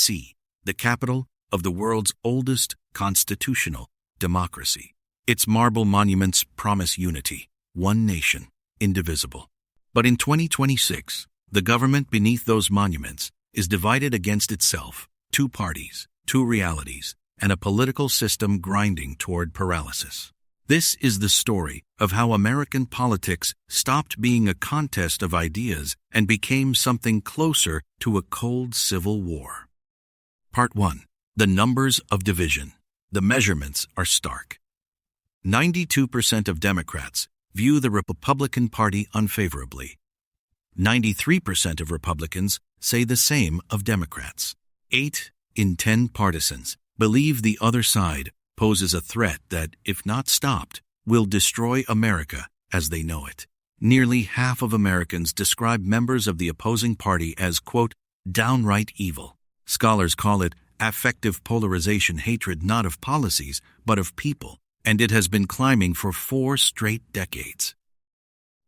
D.C., the capital of the world's oldest constitutional democracy. Its marble monuments promise unity, one nation, indivisible. But in 2026, the government beneath those monuments is divided against itself, two parties, two realities, and a political system grinding toward paralysis. This is the story of how American politics stopped being a contest of ideas and became something closer to a cold civil war. Part 1. The numbers of division. The measurements are stark. 92% of Democrats view the Republican Party unfavorably. 93% of Republicans say the same of Democrats. 8 in 10 partisans believe the other side poses a threat that, if not stopped, will destroy America as they know it. Nearly half of Americans describe members of the opposing party as, quote, downright evil. Scholars call it affective polarization, hatred not of policies, but of people, and it has been climbing for 4 straight decades.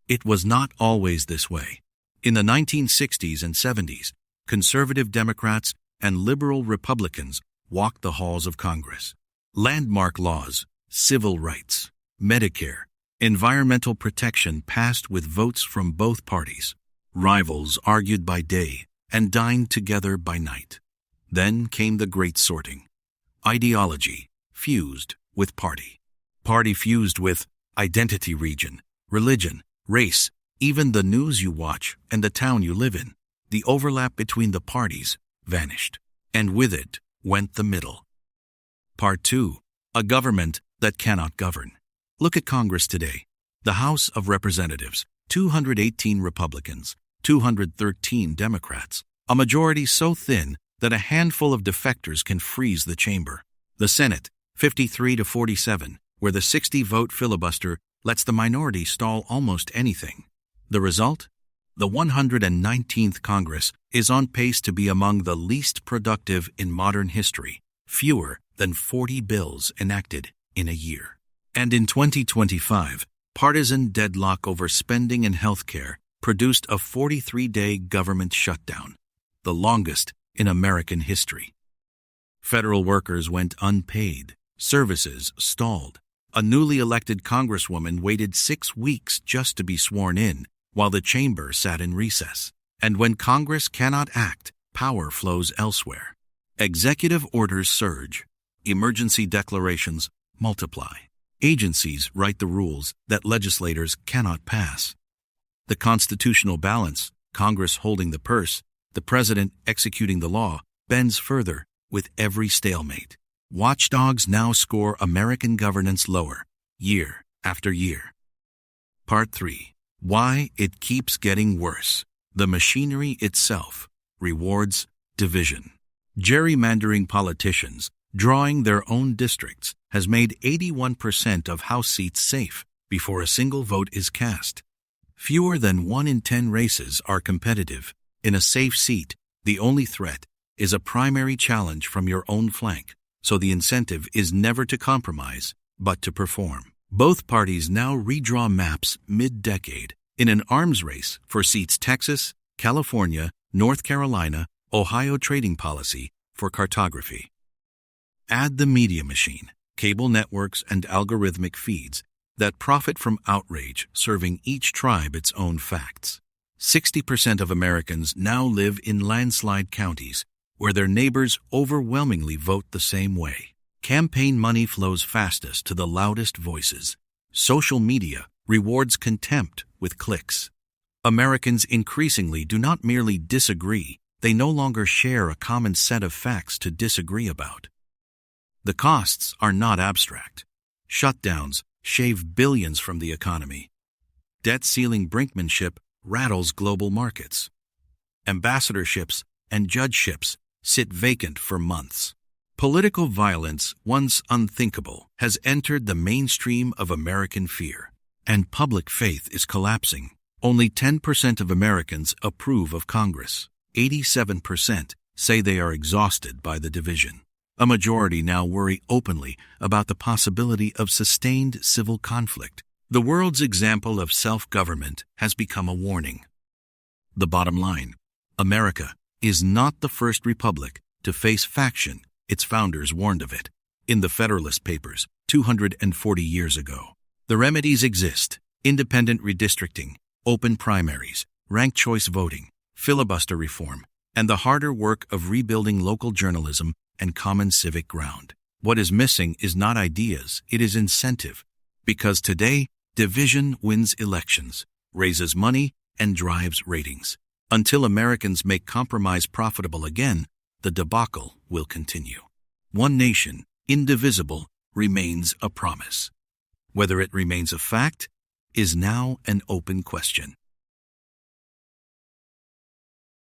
It was not always this way. In the 1960s and 70s, conservative Democrats and liberal Republicans walked the halls of Congress. Landmark laws, civil rights, Medicare, environmental protection passed with votes from both parties. Rivals argued by day and dined together by night. Then came the great sorting. Ideology fused with party. Party fused with identity, region, religion, race, even the news you watch and the town you live in. The overlap between the parties vanished, and with it went the middle. Part 2. A government that cannot govern. Look at Congress today. The House of Representatives, 218 Republicans, 213 Democrats, a majority so thin that a handful of defectors can freeze the chamber. The Senate, 53-47, where the 60-vote filibuster lets the minority stall almost anything. The result? The 119th Congress is on pace to be among the least productive in modern history, fewer than 40 bills enacted in a year. And in 2025, partisan deadlock over spending and health care produced a 43-day government shutdown, the longest in American history. Federal workers went unpaid, services stalled. A newly elected congresswoman waited 6 weeks just to be sworn in, while the chamber sat in recess. And when Congress cannot act, power flows elsewhere. Executive orders surge. Emergency declarations multiply. Agencies write the rules that legislators cannot pass. The constitutional balance, Congress holding the purse, the president executing the law, bends further with every stalemate. Watchdogs now score American governance lower, year after year. Part 3. Why it keeps getting worse. The machinery itself rewards division. Gerrymandering politicians, drawing their own districts, has made 81% of House seats safe before a single vote is cast. Fewer than 1 in 10 races are competitive. In a safe seat, the only threat is a primary challenge from your own flank, so the incentive is never to compromise, but to perform. Both parties now redraw maps mid-decade in an arms race for seats Texas, California, North Carolina, Ohio trading policy for cartography. Add the media machine, cable networks and algorithmic feeds that profit from outrage, serving each tribe its own facts. 60% of Americans now live in landslide counties where their neighbors overwhelmingly vote the same way. Campaign money flows fastest to the loudest voices. Social media rewards contempt with clicks. Americans increasingly do not merely disagree, they no longer share a common set of facts to disagree about. The costs are not abstract. Shutdowns shave billions from the economy. Debt ceiling brinkmanship rattles global markets. Ambassadorships and judgeships sit vacant for months. Political violence, once unthinkable, has entered the mainstream of American fear, and public faith is collapsing. Only 10% of Americans approve of Congress. 87% say they are exhausted by the division. A majority now worry openly about the possibility of sustained civil conflict. The world's example of self-government has become a warning. The bottom line: America is not the first republic to face faction. Its founders warned of it in the Federalist Papers 240 years ago. The remedies exist: independent redistricting, open primaries, ranked choice voting, filibuster reform, and the harder work of rebuilding local journalism and common civic ground. What is missing is not ideas, it is incentive. Because today, division wins elections, raises money, and drives ratings. Until Americans make compromise profitable again, the debacle will continue. One nation, indivisible, remains a promise. Whether it remains a fact is now an open question.